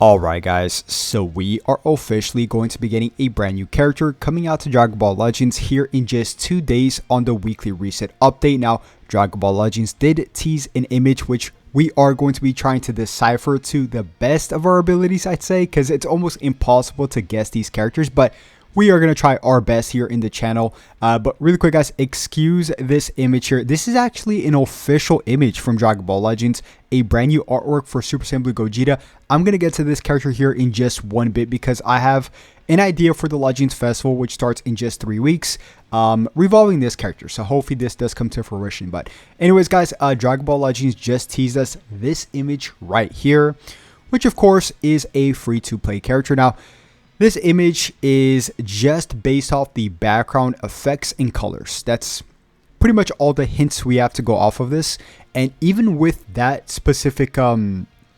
Alright guys, so we are officially going to be getting a brand new character coming out to Dragon Ball Legends here in just 2 days on the weekly reset update. Now, Dragon Ball Legends did tease an image which we are going to be trying to decipher to the best of our abilities, I'd say, because it's almost impossible to guess these characters, but we are going to try our best here in the channel. But really quick guys, excuse this image here. This is actually an official image from Dragon Ball Legends, a brand new artwork for Super Saiyan Blue Gogeta. I'm going to get to this character here in just one bit because I have an idea for the Legends Festival, which starts in just 3 weeks, revolving this character. So hopefully this does come to fruition. But anyways guys, Dragon Ball Legends just teased us this image right here, which of course is a free-to-play character. Now, this image is just based off the background effects and colors. That's pretty much all the hints we have to go off of this. And even with that specific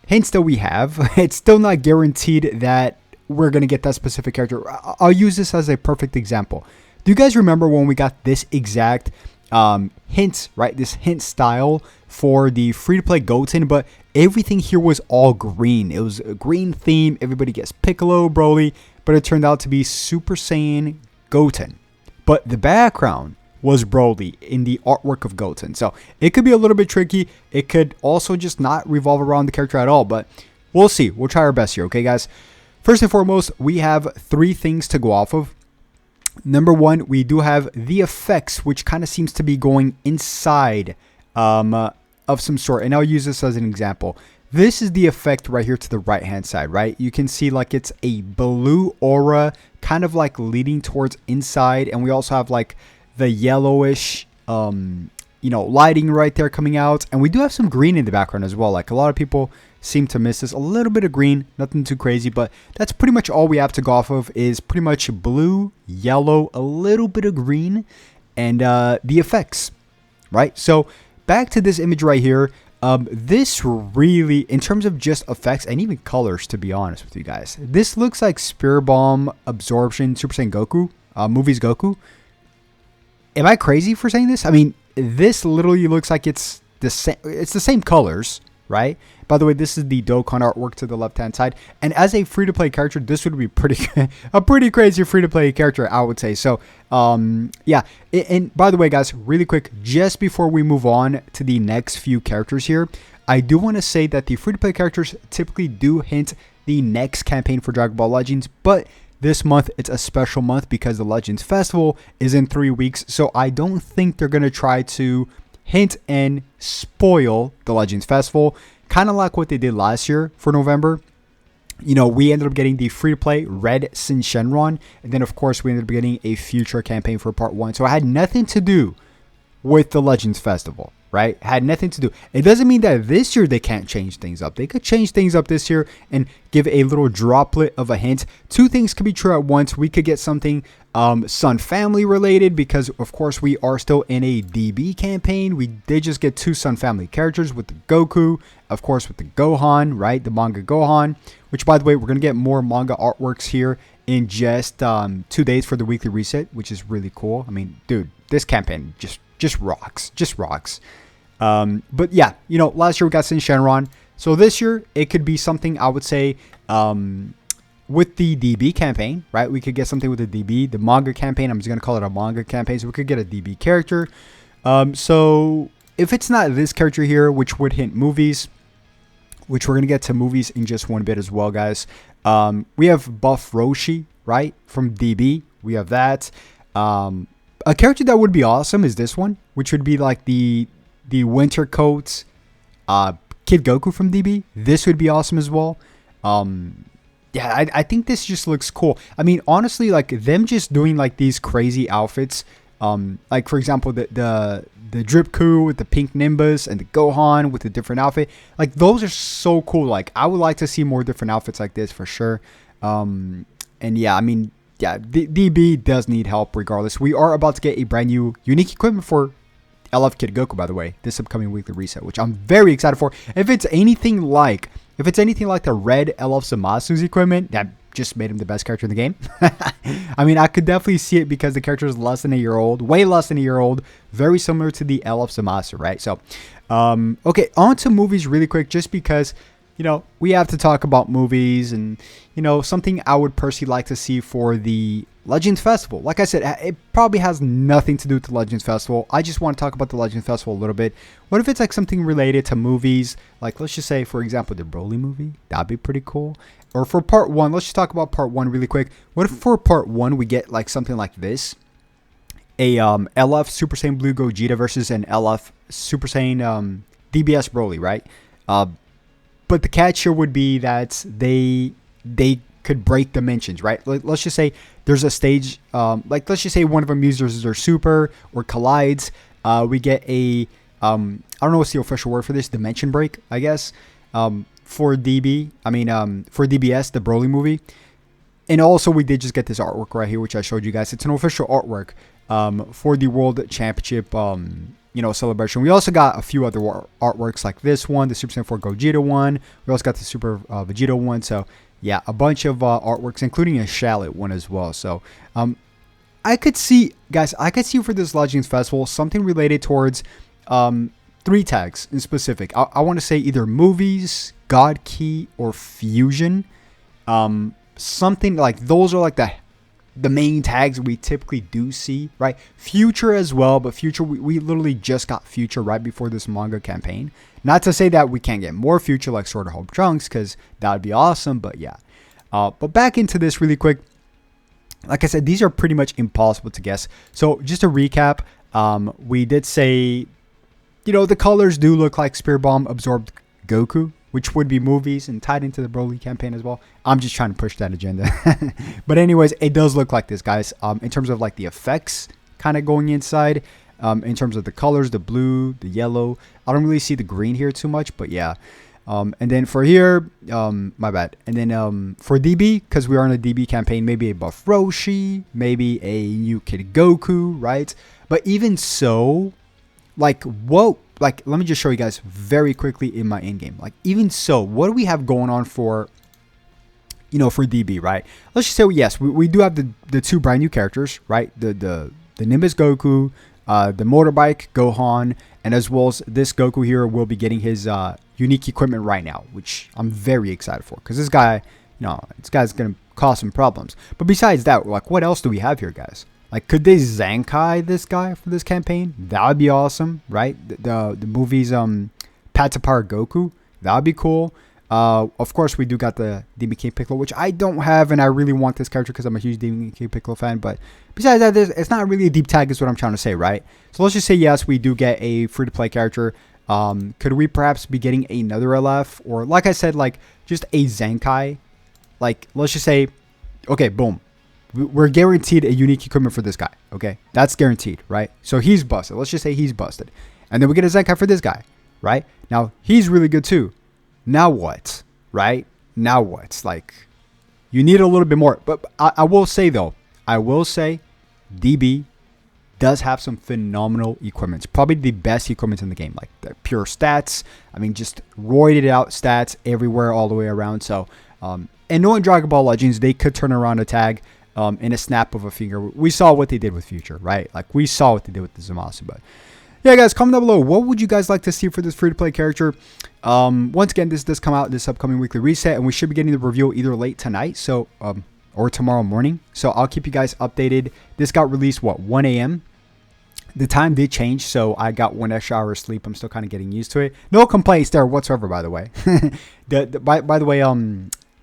hints that we have, it's still not guaranteed that we're going to get that specific character. I'll use this as a perfect example. Do you guys remember when we got this exact hints, right? This hint style for the free-to-play Goten, but everything here was all green. It was a green theme. Everybody gets Piccolo, Broly, but it turned out to be Super Saiyan Goten. But the background was Broly in the artwork of Goten. So it could be a little bit tricky. It could also just not revolve around the character at all, but we'll see. We'll try our best here, okay, guys? First and foremost, we have 3 things to go off of. Number 1, we do have the effects, which kind of seems to be going inside of some sort. And I'll use this as an example. This is the effect right here to the right hand side, right? You can see like it's a blue aura kind of like leading towards inside. And we also have like the yellowish, lighting right there coming out. And we do have some green in the background as well. Like a lot of people seem to miss this. A little bit of green, nothing too crazy, but that's pretty much all we have to go off of is pretty much blue, yellow, a little bit of green, and the effects, right? So back to this image right here. This really, in terms of just effects and even colors, to be honest with you guys, this looks like Spirit Bomb Absorption Super Saiyan Goku, movies Goku. Am I crazy for saying this? I mean, this literally looks like it's the same colors, right? By the way, this is the Dokkan artwork to the left-hand side. And as a free-to-play character, this would be a pretty crazy free-to-play character, I would say. So, yeah. And by the way, guys, really quick, just before we move on to the next few characters here, I do want to say that the free-to-play characters typically do hint the next campaign for Dragon Ball Legends, but this month, it's a special month because the Legends Festival is in 3 weeks. So I don't think they're going to try to hint and spoil the Legends Festival, kind of like what they did last year for November. You know, we ended up getting the free-to-play Red Sin Shenron, and then of course we ended up getting a future campaign for part 1. So it had nothing to do with the Legends Festival, right? Had nothing to do. It doesn't mean that this year they can't change things up. They could change things up this year and give a little droplet of a hint. 2 things could be true at once. We could get something Sun Family related because of course we are still in a DB campaign. We did just get 2 Sun Family characters with the Goku, of course with the Gohan, right? The manga Gohan, which by the way, we're going to get more manga artworks here in just 2 days for the weekly reset, which is really cool. I mean, dude, this campaign just rocks. But yeah, you know, last year we got Sin Shenron. So this year it could be something I would say with the DB campaign, right? We could get something with the DB, the manga campaign. I'm just going to call it a manga campaign. So we could get a DB character. So if it's not this character here, which would hint movies, which we're going to get to movies in just one bit as well, guys. We have Buff Roshi, right? From DB. We have that. A character that would be awesome is this one, which would be like the Winter Coat Kid Goku from DB. This would be awesome as well. Yeah, I think this just looks cool. I mean, honestly, like them just doing like these crazy outfits. Like for example, the Drip Coup with the pink Nimbus and the Gohan with a different outfit. Like those are so cool. Like I would like to see more different outfits like this for sure. And yeah, I mean, yeah, DB does need help regardless. We are about to get a brand new unique equipment for LF Kid Goku, by the way, this upcoming weekly reset, which I'm very excited for. If it's anything like the red LF Zamasu's equipment, that just made him the best character in the game. I mean, I could definitely see it because the character is less than a year old, way less than a year old, very similar to the LF Zamasu, right? So, okay, on to movies really quick, just because we have to talk about movies and, something I would personally like to see for the Legends Festival. Like I said, it probably has nothing to do with the Legends Festival. I just want to talk about the Legends Festival a little bit. What if it's like something related to movies? Like, let's just say, for example, the Broly movie. That'd be pretty cool. Or for part one, let's just talk about part one really quick. What if for part one we get like something like this? A LF Super Saiyan Blue Gogeta versus an LF Super Saiyan DBS Broly, right? But the catch here would be that they could break dimensions, right? Let's just say there's a stage, like let's just say one of them uses their super or collides. We get a, I don't know what's the official word for this, dimension break, I guess, for for DBS, the Broly movie. And also we did just get this artwork right here, which I showed you guys. It's an official artwork for the World Championship, celebration. We also got a few other artworks like this one, the Super Saiyan 4 Gogeta one. We also got the Super Vegeta one. So yeah, a bunch of artworks, including a Shallot one as well. So I could see for this Legends Festival something related towards 3 tags in specific. I want to say either movies, God Key, or Fusion. Something like those are like the main tags we typically do see, right? Future as well, but Future, we literally just got Future right before this manga campaign. Not to say that we can't get more Future like Sword of Hope Trunks, because that would be awesome, but yeah. But back into this really quick. Like I said, these are pretty much impossible to guess. So just to recap, we did say, the colors do look like Spear Bomb absorbed Goku, which would be movies and tied into the Broly campaign as well. I'm just trying to push that agenda. But anyways, it does look like this, guys. In terms of like the effects kind of going inside, in terms of the colors, the blue, the yellow. I don't really see the green here too much, but yeah. And then for here, my bad. And then for DB, because we are on a DB campaign, maybe a buff Roshi, maybe a new Kid Goku, right? But even so, like, whoa. Like, let me just show you guys very quickly in my in game. Like, even so, what do we have going on for, for DB, right? Let's just say, yes, we do have the 2 brand new characters, right? The Nimbus Goku, the motorbike Gohan, and as well as this Goku here will be getting his unique equipment right now, which I'm very excited for. Because this guy's going to cause some problems. But besides that, like, what else do we have here, guys? Like, could they Zankai this guy for this campaign? That would be awesome, right? The movie's Path to Power Goku. That would be cool. Of course, we do got the DBK Piccolo, which I don't have, and I really want this character because I'm a huge DBK Piccolo fan. But besides that, it's not really a deep tag is what I'm trying to say, right? So let's just say, yes, we do get a free-to-play character. Could we perhaps be getting another LF? Or, like I said, like, just a Zankai? Like, let's just say, okay, boom. We're guaranteed a unique equipment for this guy, okay? That's guaranteed, right? So he's busted. Let's just say he's busted. And then we get a Zenkai for this guy, right? Now, he's really good too. Now what, right? Now what? Like, you need a little bit more. But I will say, though, DB does have some phenomenal equipment. Probably the best equipment in the game. Like, the pure stats. I mean, just roided out stats everywhere, all the way around. So, and knowing Dragon Ball Legends, they could turn around a tag in a snap of a finger. We saw what they did with Future, right? Like, we saw what they did with the Zamasu. But yeah, guys, comment down below. What would you guys like to see for this free-to-play character? Once again, this does come out this upcoming weekly reset, and we should be getting the review either late tonight, so or tomorrow morning. So I'll keep you guys updated. This got released, 1 a.m.? The time did change, so I got 1 extra hour of sleep. I'm still kind of getting used to it. No complaints there whatsoever, by the way. By the way,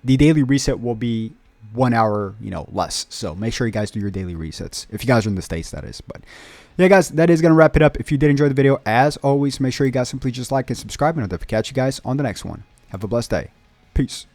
the daily reset will be 1 hour, less. So make sure you guys do your daily resets. If you guys are in the States, that is. But yeah, guys, that is going to wrap it up. If you did enjoy the video, as always, make sure you guys simply just like and subscribe. And I'll catch you guys on the next one. Have a blessed day. Peace.